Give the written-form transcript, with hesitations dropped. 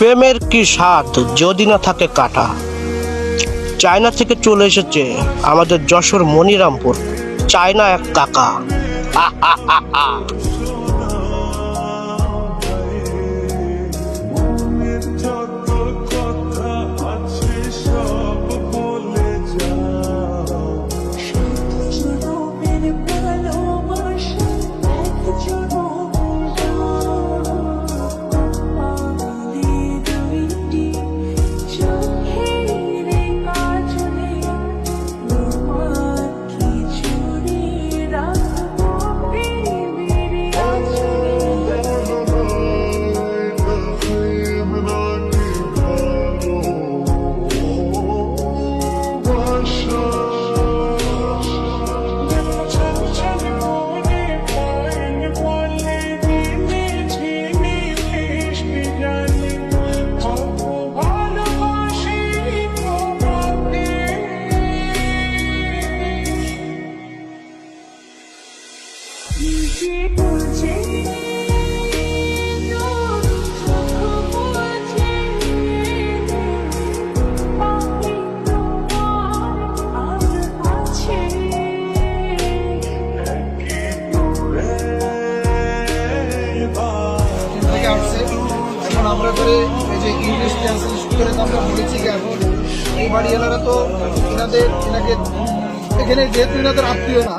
প্রেমের কি স্বাদ যদি না থাকে কাটা। চায়না থেকে চলে এসেছে আমাদের যশোর মনিরামপুর চায়না এক কাকা। এখন আমরা করে এই যে ইংলিশ ট্রান্সলেশন করে আমরা বলেছি যে এখন এই বাড়িওয়ালারা তো এনাকে এখানে যেহেতু এনাদের আত্মীয় না।